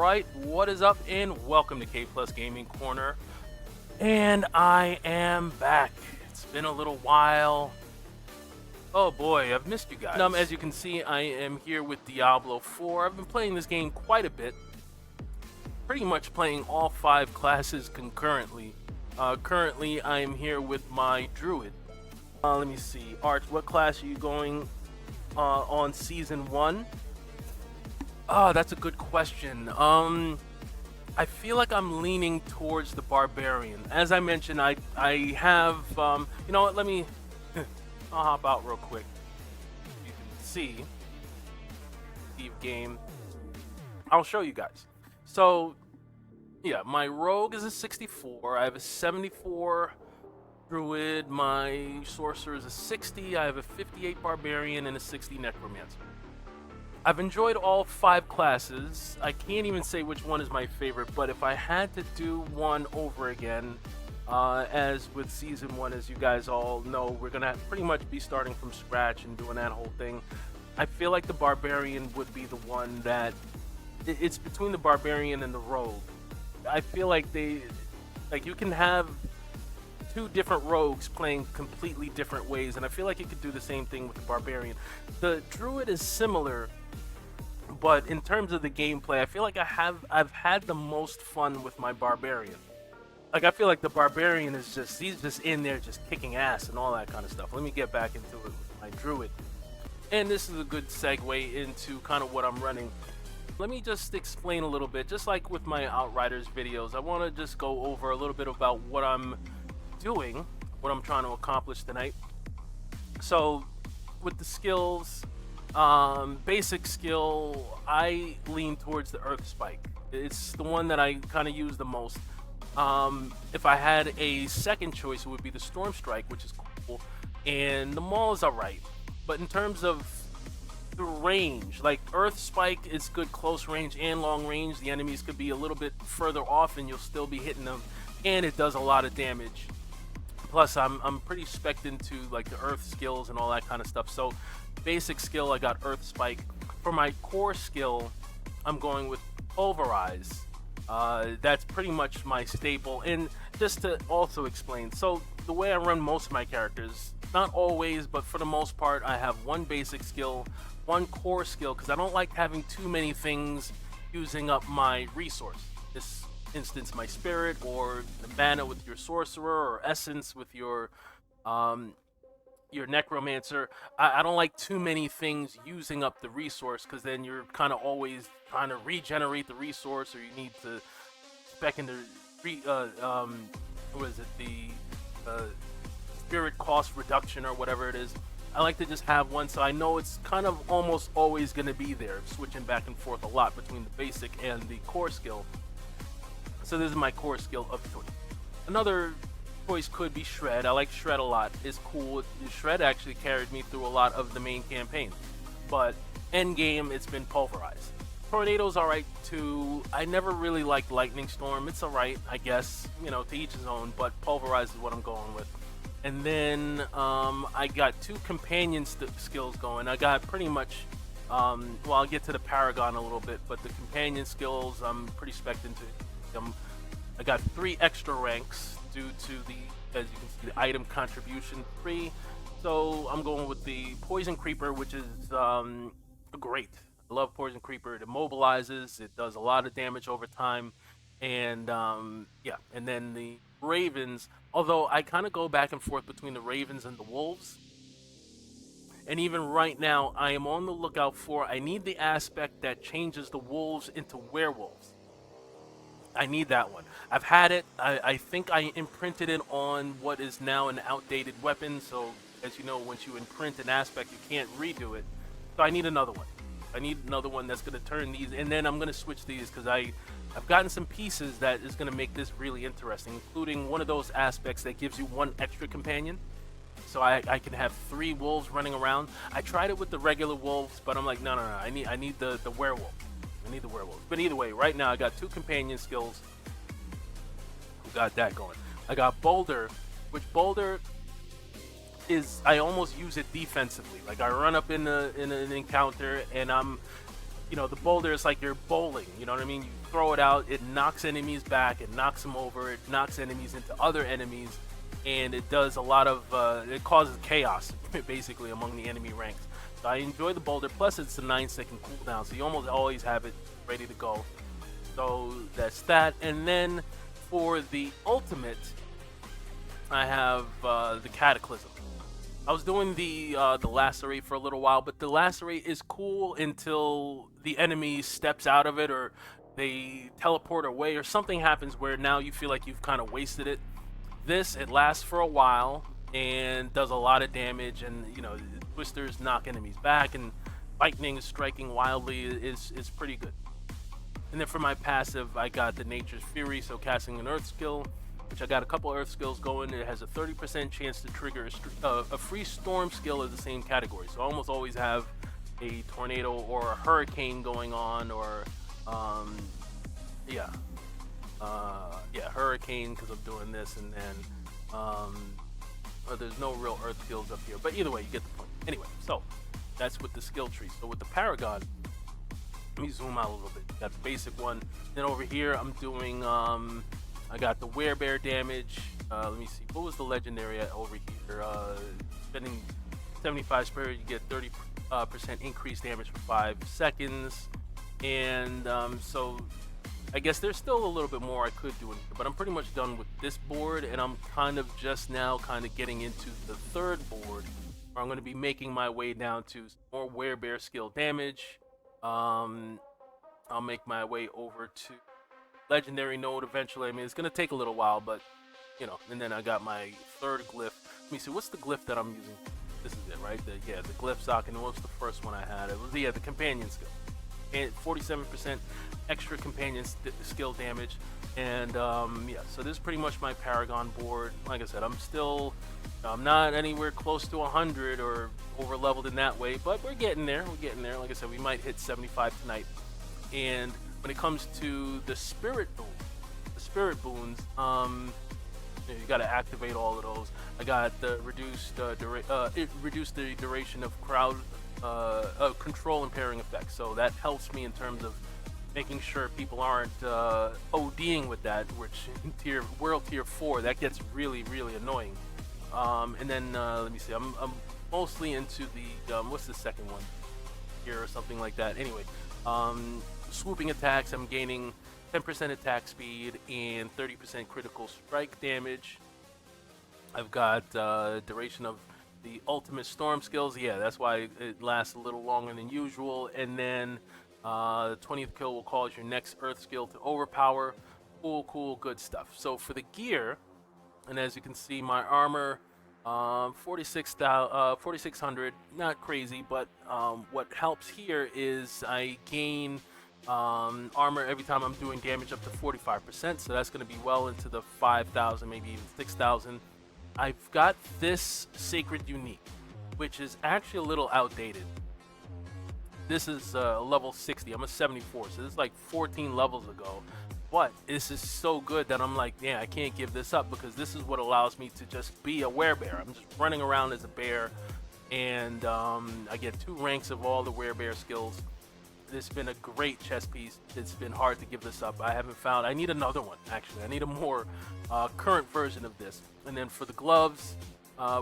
Alright, what is up and welcome to KplusGaming Corner. And I am back. It's been a little while. Oh boy, I've missed you guys. As you can see, I am here with Diablo 4. I've been playing this game quite a bit. Pretty much playing all 5 classes concurrently. Currently, I am here with my Druid. Let me see. Arch, what class are you going on Season 1? Oh, that's a good question. I feel like I'm leaning towards the Barbarian. As I mentioned, I have, you know what, let me, I'll hop out real quick. You can see, Steve game. I'll show you guys. So, yeah, my Rogue is a 64. I have a 74 Druid. My Sorcerer is a 60. I have a 58 Barbarian and a 60 Necromancer. I've enjoyed all 5 classes. I can't even say which one is my favorite, but if I had to do one over again, as with Season 1, as you guys all know, we're going to pretty much be starting from scratch and doing that whole thing. I feel like the Barbarian would be the one that... It's between the Barbarian and the Rogue. I feel like you can have 2 different rogues playing completely different ways, and I feel like you could do the same thing with the Barbarian. The Druid is similar, but in terms of the gameplay, I feel like I've had the most fun with my Barbarian. Like, I feel like the Barbarian is he's just in there just kicking ass and all that kind of stuff. Let me get back into it with my Druid. And this is a good segue into kind of what I'm running. Let me just explain a little bit, just like with my Outriders videos. I want to just go over a little bit about what I'm doing, what I'm trying to accomplish tonight. So, with the skills, basic skill, I lean towards the Earth Spike. It's the one that I kind of use the most. If I had a second choice, it would be the Storm Strike, which is cool, and the Maul is alright. But in terms of the range, like Earth Spike is good close range and long range. The enemies could be a little bit further off and you'll still be hitting them, and it does a lot of damage. Plus, I'm pretty spec'd into like the Earth skills and all that kind of stuff. So, basic skill, I got Earth Spike. For my core skill, I'm going with Pulverize. That's pretty much my staple. And just to also explain, so the way I run most of my characters, not always, but for the most part, I have one basic skill, one core skill, because I don't like having too many things using up my resource. This instance, my spirit, or the mana with your sorcerer, or essence with your necromancer. I don't like too many things using up the resource, because then you're kind of always trying to regenerate the resource, or you need to spec into what is it, the spirit cost reduction or whatever it is. I like to just have one, so I know it's kind of almost always going to be there, switching back and forth a lot between the basic and the core skill. So this is my core skill of choice. Another choice could be Shred. I like Shred a lot. It's cool. Shred actually carried me through a lot of the main campaign. But end game, it's been Pulverize. Tornado's alright too. I never really liked Lightning Storm. It's alright, I guess. You know, to each his own, but Pulverize is what I'm going with. And then I got 2 companion skills going. I got pretty much, well, I'll get to the Paragon a little bit, but the companion skills, I'm pretty spec'd into. I got 3 extra ranks due to the, as you can see, the item contribution 3. So I'm going with the Poison Creeper, which is great. I love Poison Creeper. It immobilizes. It does a lot of damage over time. And yeah, and then the Ravens, although I kind of go back and forth between the Ravens and the Wolves. And even right now, I am on the lookout for, I need the aspect that changes the Wolves into Werewolves. I need that one. I've had it. I think I imprinted it on what is now an outdated weapon. So, as you know, once you imprint an aspect, you can't redo it. So I need another one. I need another one that's going to turn these, and then I'm going to switch these because I've gotten some pieces that is going to make this really interesting, including one of those aspects that gives you 1 extra companion. So I can have 3 wolves running around. I tried it with the regular wolves, but I'm like, no. I need the werewolf. I need the werewolf. But either way, right now I got 2 companion skills. Got that going. I got Boulder, which Boulder is, I almost use it defensively. Like I run up in an encounter and I'm you know, the boulder is like you're bowling. You know what I mean? You throw it out, it knocks enemies back, it knocks them over, it knocks enemies into other enemies, and it does a lot of it causes chaos basically among the enemy ranks. So I enjoy the boulder. Plus, it's a 9-second cooldown, so you almost always have it ready to go. So that's that. And then for the ultimate, I have the Cataclysm. I was doing the lacerate for a little while, but the lacerate is cool until the enemy steps out of it or they teleport away or something happens where now you feel like you've kind of wasted it. This, it lasts for a while and does a lot of damage, and you know, twisters knock enemies back, and lightning striking wildly is pretty good. And then for my passive, I got the Nature's Fury, so casting an Earth skill, which I got a couple Earth skills going. It has a 30% chance to trigger a free Storm skill of the same category. So I almost always have a Tornado or a Hurricane going on, or Hurricane because I'm doing this, and then there's no real Earth skills up here. But either way, you get the point. Anyway, so that's with the skill tree. So with the Paragon, let me zoom out a little bit. Got the basic one. Then over here, I'm doing I got the Werebear damage. Let me see. What was the legendary over here? Spending 75 spirit, you get 30% increased damage for 5 seconds. And so I guess there's still a little bit more I could do in here, but I'm pretty much done with this board, and I'm kind of just now kind of getting into the third board, where I'm going to be making my way down to more Werebear skill damage. I'll make my way over to legendary node eventually. I mean, it's gonna take a little while, but you know. And then I got my third glyph. Let me see, what's the glyph that I'm using? This is it, right? The glyph sock. And what's the first one I had? It was the companion skill, and 47% extra companion skill damage. And so this is pretty much my Paragon board. Like I said, I'm not anywhere close to 100 or over leveled in that way, but we're getting there. Like I said, we might hit 75 tonight. And when it comes to the spirit boons, you got to activate all of those. I got the it reduced the duration of crowd control and pairing effects, so that helps me in terms of making sure people aren't ODing with that, which in world tier 4 that gets really annoying. And then let me see, I'm mostly into the what's the second one here or something like that. Anyway, swooping attacks, I'm gaining 10% attack speed and 30% critical strike damage. I've got duration of the ultimate storm skills. Yeah, that's why it lasts a little longer than usual. And then the 20th kill will cause your next earth skill to overpower. Cool, good stuff. So for the gear, and as you can see, my armor, 4600, not crazy, but what helps here is I gain armor every time I'm doing damage up to 45%, so that's going to be well into the 5,000, maybe even 6,000. I've got this Sacred Unique, which is actually a little outdated. This is level 60. I'm a 74, so this is like 14 levels ago. But this is so good that I'm like, yeah, I can't give this up, because this is what allows me to just be a werebear. I'm just running around as a bear, and I get 2 ranks of all the werebear skills. It's been a great chess piece. It's been hard to give this up. I need another one, actually. I need a more current version of this. And then for the gloves,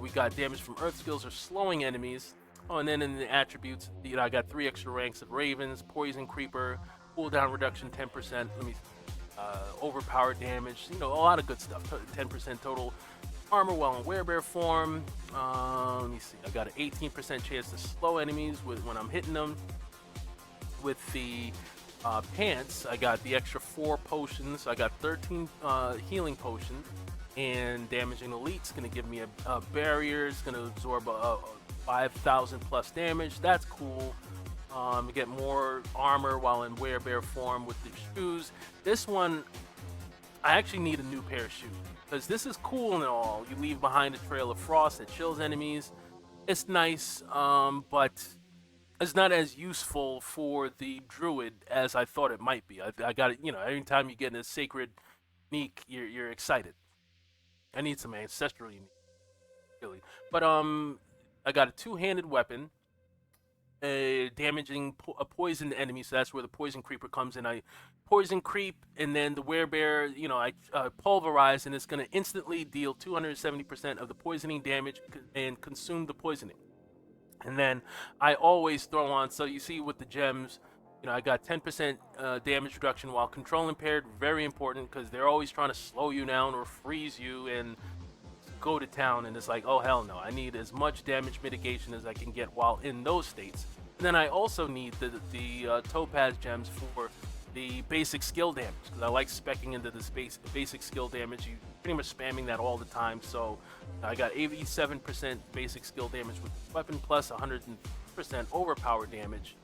we got damage from earth skills or slowing enemies. Oh, and then in the attributes, I got 3 extra ranks of ravens, poison creeper, cooldown reduction 10%. Let me overpower damage, a lot of good stuff. 10% total armor while in werebear form. Let me see, I got an 18% chance to slow enemies when I'm hitting them. With the pants, I got the extra 4 potions. I got 13 healing potions, and damaging elites going to give me a barrier. It's going to absorb 5,000 plus damage. That's cool. Get more armor while in werebear form with the shoes. This one, I actually need a new pair of shoes, because this is cool and all. You leave behind a trail of frost that chills enemies. It's nice, but it's not as useful for the druid as I thought it might be. I got it. Every time you get in a sacred unique, you're excited. I need some ancestral unique, really. But I got a 2-handed weapon. damaging a poisoned enemy, so that's where the poison creeper comes in. I poison creep, and then the werebear, I pulverize, and it's going to instantly deal 270% of the poisoning damage and consume the poisoning. And then I always throw on, so you see with the gems, I got 10% damage reduction while control impaired. Very important, because they're always trying to slow you down or freeze you and go to town, and it's like, oh hell no, I need as much damage mitigation as I can get while in those states. And then I also need the topaz gems for the basic skill damage, because I like speccing into this basic skill damage. You pretty much spamming that all the time. So I got 87% basic skill damage with weapon plus 100% overpower damage,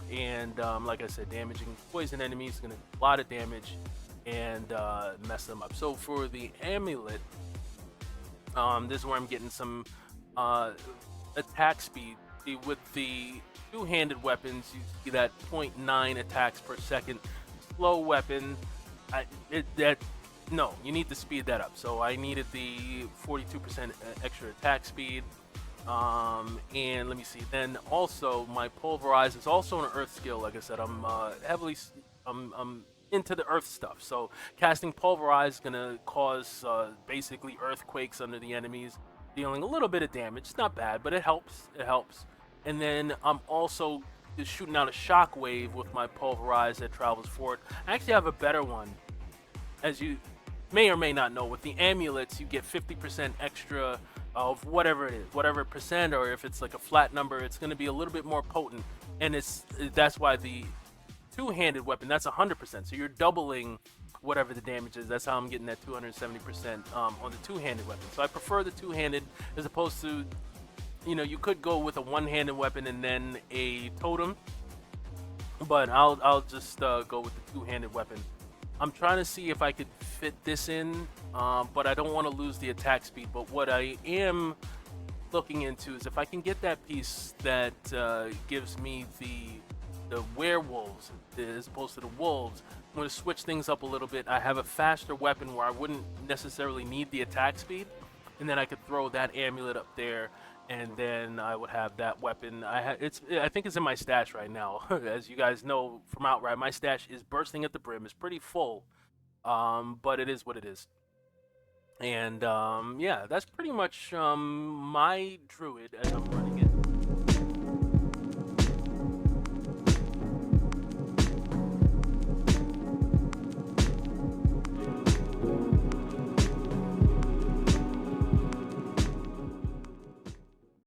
and like I said, damaging poison enemies is gonna do a lot of damage and mess them up. So for the amulet, this is where I'm getting some attack speed. With the two-handed weapons, you see that 0.9 attacks per second. Slow weapon, no, you need to speed that up. So I needed the 42% extra attack speed. And let me see. Then also my pulverize is also an earth skill. Like I said, I'm I'm into the earth stuff. So casting pulverize is gonna cause basically earthquakes under the enemies, dealing a little bit of damage. It's not bad, but it helps. It helps. And then I'm also just shooting out a shockwave with my pulverize that travels forward. I actually have a better one. As you may or may not know, with the amulets, you get 50% extra of whatever it is, whatever percent, or if it's like a flat number, it's going to be a little bit more potent. And that's why the two-handed weapon, that's 100%. So you're doubling whatever the damage is. That's how I'm getting that 270% on the two-handed weapon. So I prefer the two-handed as opposed to, you could go with a one-handed weapon and then a totem, but I'll just go with the two-handed weapon. I'm trying to see if I could fit this in, but I don't want to lose the attack speed. But what I am looking into is if I can get that piece that gives me the werewolves as opposed to the wolves. I'm going to switch things up a little bit. I have a faster weapon where I wouldn't necessarily need the attack speed, and then I could throw that amulet up there, and then I would have that weapon. I think it's in my stash right now. As you guys know from Outright, my stash is bursting at the brim. It's pretty full, but it is what it is. And yeah, that's pretty much my druid as I'm running.